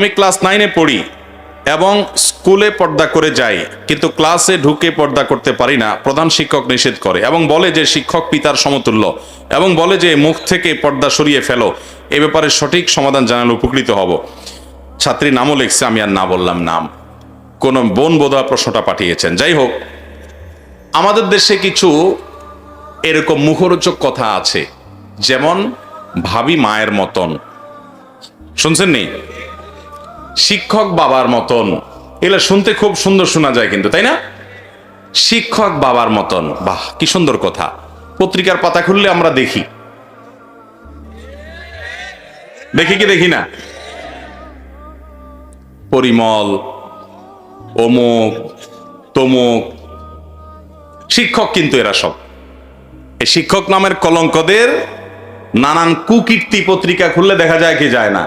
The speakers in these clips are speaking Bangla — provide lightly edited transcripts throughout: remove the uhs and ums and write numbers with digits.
আমি ক্লাস 9-এ পড়ি এবং স্কুলে পর্দা করে যাই, কিন্তু ক্লাসে ঢুকে পর্দা করতে পারি না, প্রধান শিক্ষক নিষেধ করে এবং বলে যে শিক্ষক পিতার সমতুল্য, এবং বলে যে মুখ থেকে পর্দা সরিয়ে ফেলো। এ ব্যাপারে সঠিক সমাধান জানালে উপকৃত হব। ছাত্রী নামও লিখছে, আমি আর না বললাম নাম। কোন বোন বোধহয় প্রশ্নটা পাঠিয়েছেন। যাই হোক, আমাদের দেশে কিছু এরকম মুখরোচক কথা আছে, যেমন ভাবি মায়ের মতন, শুনছেন নি? শিক্ষক বাবার মতন, এগুলো শুনতে খুব সুন্দর শোনা যায় কিন্তু, তাই না? শিক্ষক বাবার মতন, বাহ কি সুন্দর কথা। পত্রিকার পাতা খুললে আমরা দেখি কি দেখি না? পরিমল, অমুক তমুক শিক্ষক, কিন্তু এরা সব এই শিক্ষক নামের কলঙ্কদের নানান কুকীর্তি পত্রিকা খুললে দেখা যায় কি যায় না?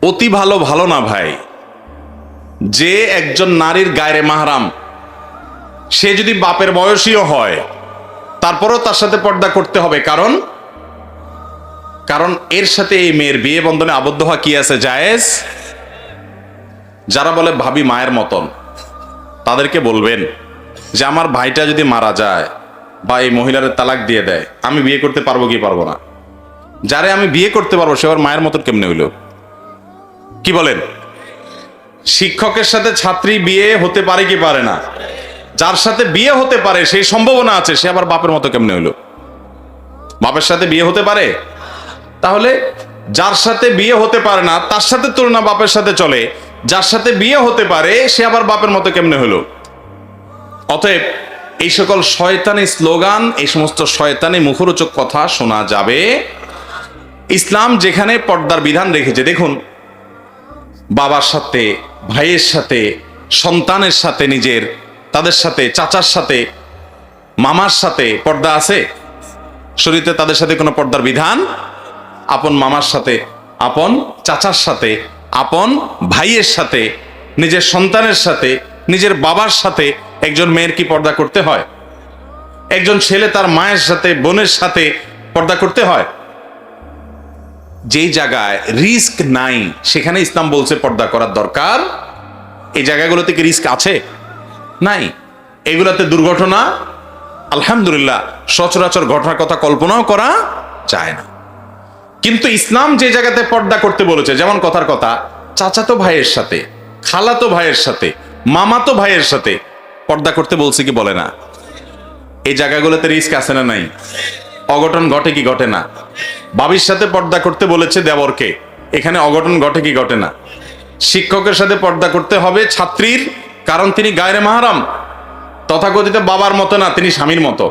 অতি ভালো না ভাই। যে একজন নারীর গায়রে মাহরাম, সে যদি বাপের বয়সীও হয়, তারপরও তার সাথে পর্দা করতে হবে। কারণ এর সাথে এই মেয়ের বিয়ে বন্ধনে আবদ্ধ হওয়া কি আছে? জায়েজ। যারা বলে ভাবি মায়ের মতন, তাদেরকে বলবেন যে আমার ভাইটা যদি মারা যায় বা এই মহিলার তালাক দিয়ে দেয়, আমি বিয়ে করতে পারবো কি পারবো না? যারে আমি বিয়ে করতে পারবো সে আবার মায়ের মতন কেমনে হইল? কি বলেন? শিক্ষকের সাথে ছাত্রী বিয়ে হতে পারে কি পারে না? যার সাথে বিয়ে হতে পারে সেই সম্ভাবনা আছে, সে আবার বাপের মতো কেমনে হইল? বাপের সাথে বিয়ে হতে পারে? তাহলে যার সাথে বিয়ে হতে পারে না তার সাথে তুলনা বাপের সাথে চলে, যার সাথে বিয়ে হতে পারে সে আবার বাপের মতো কেমনে হলো? অতএব এই সকল শয়তানি স্লোগান, এই সমস্ত শয়তানি মুখরোচক কথা শোনা যাবে। ইসলাম যেখানে পর্দার বিধান রেখেছে, দেখুন, বাবার সাথে, ভাইয়ের সাথে, সন্তানের সাথে, নিজের তাদের সাথে, চাচার সাথে, মামার সাথে পর্দা আছে শরীয়তে? তাদের সাথে কোনো পর্দার বিধান? আপন মামার সাথে, আপন চাচার সাথে, আপন ভাইয়ের সাথে, নিজের সন্তানের সাথে, নিজের বাবার সাথে একজন মেয়ের কি পর্দা করতে হয়? একজন ছেলে তার মায়ের সাথে, বোনের সাথে পর্দা করতে হয়? যেই জায়গায় রিস্ক নাই সেখানে ইসলাম বলছে পর্দা করার দরকার। এই জায়গাগুলোতে কি রিস্ক আছে? নাই। এগুলাতে দুর্ঘটনা আলহামদুলিল্লাহ সচরাচর ঘটনার কথা কল্পনাও করা যায় না। কিন্তু ইসলাম যে জায়গাতে পর্দা করতে বলেছে, যেমন কথার কথা চাচাতো ভাইয়ের সাথে, খালাতো ভাইয়ের সাথে, মামাতো ভাইয়ের সাথে পর্দা করতে বলছে কি বলে না? এই জায়গাগুলোতে রিস্ক আছে না নাই? অঘটন ঘটে কি ঘটে না? বাবির সাথে পর্দা করতে বলেছে দেবরকে, এখানে অঘটন ঘটে কি ঘটে না? শিক্ষকের সাথে পর্দা করতে হবে ছাত্রীর, কারণ তিনি গায়রে মাহরাম, তথাকথিত বাবার মতো না, তিনি স্বামীর মতো,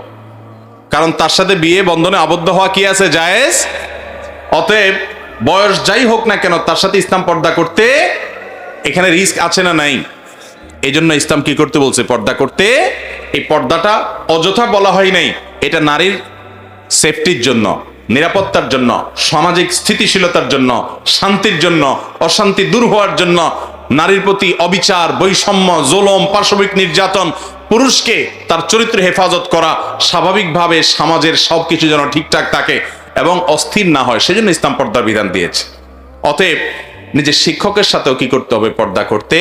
কারণ তার সাথে বিয়ে বন্ধনে আবদ্ধ হওয়া কি আছে? জায়েজ। অতএব বয়স যাই হোক না কেন, তার সাথে ইসলাম পর্দা করতে, এখানে রিস্ক আছে না নাই? এই জন্য ইসলাম কি করতে বলছে? পর্দা করতে। এই পর্দাটা অযথা বলা হয় নাই, এটা নারীর সেফটির জন্য, নিরাপত্তার জন্য, সামাজিক স্থিতিশীলতার জন্য, শান্তির জন্য, অশান্তি দূর হওয়ার জন্য, নারীর প্রতি অবিচার, বৈষম্য, জুলুম, পাশবিক নির্যাতন, পুরুষকে তার চরিত্র হেফাজত করা, স্বাভাবিকভাবে সমাজের সবকিছু যেন ঠিকঠাক থাকে এবং অস্থির না হয়, সেজন্য ইসলাম পর্দার বিধান দিয়েছে। অতএব নিজের শিক্ষকের সাথেও কি করতে হবে? পর্দা করতে।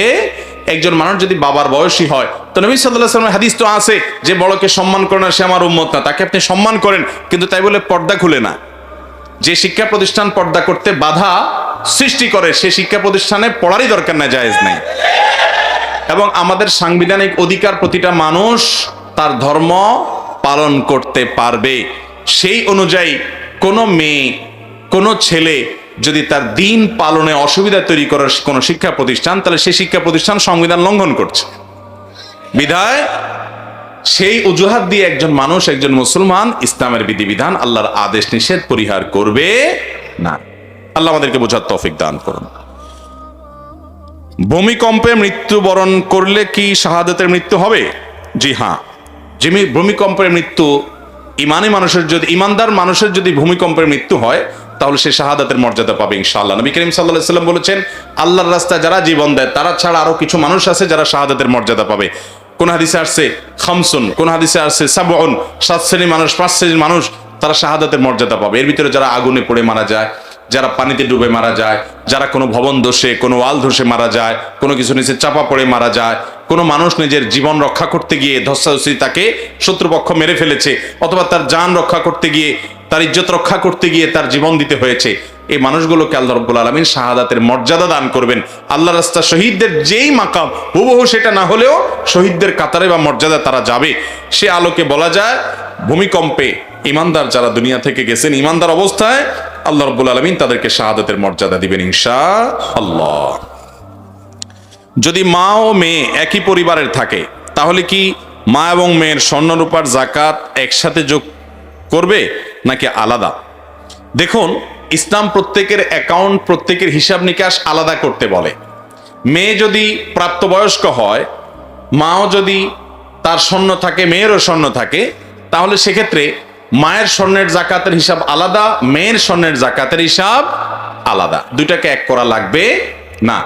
একজন মানুষ যদি বাবার বয়সী হয়, তো নবী সাল্লাল্লাহু আলাইহি ওয়াসাল্লামের হাদিস তো আছে যে বড়কে সম্মান করে না সে আমার উম্মত না। তাকে আপনি সম্মান করেন, কিন্তু তাই বলে পর্দা খুলে না। যে শিক্ষা প্রতিষ্ঠান পর্দা করতে বাধা সৃষ্টি করে সে শিক্ষা প্রতিষ্ঠানে পড়ারই দরকার না, জায়েজ নাই। এবং আমাদের সাংবিধানিক অধিকার, প্রতিটা মানুষ তার ধর্ম পালন করতে পারবে। সেই অনুযায়ী কোনো মেয়ে, কোনো ছেলে যদি তার দিন পালনে অসুবিধা তৈরি করার কোনো শিক্ষা প্রতিষ্ঠান, তাহলে সেই শিক্ষা প্রতিষ্ঠান সংবিধান লঙ্ঘন করছে। বিধায় সেই অজুহাত দিয়ে একজন মানুষ, একজন মুসলমান ইসলামের বিধিবিধান, আল্লাহর আদেশ নিষেধ পরিহার করবে না। আল্লাহ আমাদেরকে বোঝার তৌফিক দান করুন। ভূমিকম্পে মৃত্যুবরণ করলে কি শাহাদাতের মৃত্যু হবে? জি হ্যাঁ। ভূমিকম্পের মৃত্যু ইমানি মানুষের, যদি ইমানদার মানুষের যদি ভূমিকম্পের মৃত্যু হয়, তাহলে সে শাহাদাতের মর্যাদা পাবে ইনশাআল্লাহ। নবী করিম সাল্লাল্লাহু আলাইহি ওয়াসাল্লাম বলেছেন, আল্লাহর রাস্তায় যারা জীবন দেয় তারা ছাড়া আরো কিছু মানুষ আছে যারা শাহাদাতের মর্যাদা পাবে। কোন হাদিসে আসছে খামসুন, কোন হাদিসে আসছে সাবউন, 7 শ্রেণীর মানুষ, 5 শ্রেণীর মানুষ তারা শাহাদাতের মর্যাদা পাবে। এর ভিতরে যারা আগুনে পড়ে মারা যায়, যারা পানিতে ডুবে মারা যায়, যারা কোনো ভবন ধসে, কোনো ওয়াল ধসে মারা যায়, কোনো কিছু নিচে চাপা পড়ে মারা যায়, কোনো মানুষ নিজের জীবন রক্ষা করতে গিয়ে ধস্তাধস্তি তাকে শত্রুপক্ষ মেরে ফেলেছে, অথবা তার জান রক্ষা করতে গিয়ে, তার ইজ্জত রক্ষা করতে গিয়ে তার জীবন দিতে হয়েছে, এই মানুষগুলোকে আল্লাহ রাব্বুল আলামিন শাহাদাতের মর্যাদা দান করবেন। আল্লাহ রাস্তা শহীদদের যেই মাকাম, হুবহু সেটা না হলেও শহীদদের কাতারে বা মর্যাদা তারা যাবে। সে আলোকে বলা যায় ভূমিকম্পে ইমানদার যারা দুনিয়া থেকে গেছেন, ইমানদার অবস্থায় আল্লাহ রাব্বুল আলামিন তাদেরকে শাহাদাতের মর্যাদা দিবেন ইনশাআল্লাহ। যদি মা ও মেয়ে একই পরিবারের থাকে, তাহলে কি মা এবং মেয়ের স্বর্ণরূপার জাকাত একসাথে যোগ করবে নাকি আলাদা? দেখুন, ইসলাম প্রত্যেকের অ্যাকাউন্ট, প্রত্যেকের হিসাব নিকাশ আলাদা করতে বলে। মেয়ে যদি প্রাপ্তবয়স্ক হয়, মাও যদি তার স্বর্ণ থাকে, মেয়েরও স্বর্ণ থাকে, তাহলে সেক্ষেত্রে মায়ের স্বর্ণের জাকাতের হিসাব আলাদা, মেয়ের স্বর্ণের জাকাতের হিসাব আলাদা। দুইটাকে এক করা লাগবে না।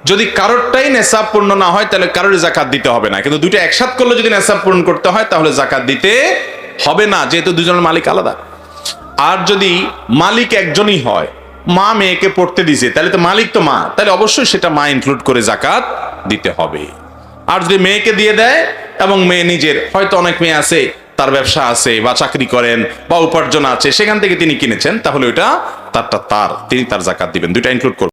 যদি কারোরটাই নেশাব পূর্ণ না হয় তাহলে কারোর জাকাত দিতে হবে না, কিন্তু দুইটা একসাথে করলে যদি নেশাব পূরণ করতে হয় তাহলে জাকাত দিতে হবে না, যেহেতু দুজনের মালিক আলাদা। আর যদি মালিক একজনই হয়, মা মেয়েকে পড়তে দিছে, তাহলে তো মালিক তো মা, তাহলে অবশ্যই সেটা মা ইনক্লুড করে জাকাত দিতে হবে। আর যদি মেয়েকে দিয়ে দেয় এবং মেয়ে নিজের, হয়তো অনেক মেয়ে আছে তার ব্যবসা আছে বা চাকরি করেন বা উপার্জন আছে, সেখান থেকে তিনি কিনেছেন, তাহলে ওইটা তারটা তার, তিনি তার জাকাত দিবেন, দুইটা ইনক্লুড করবেন।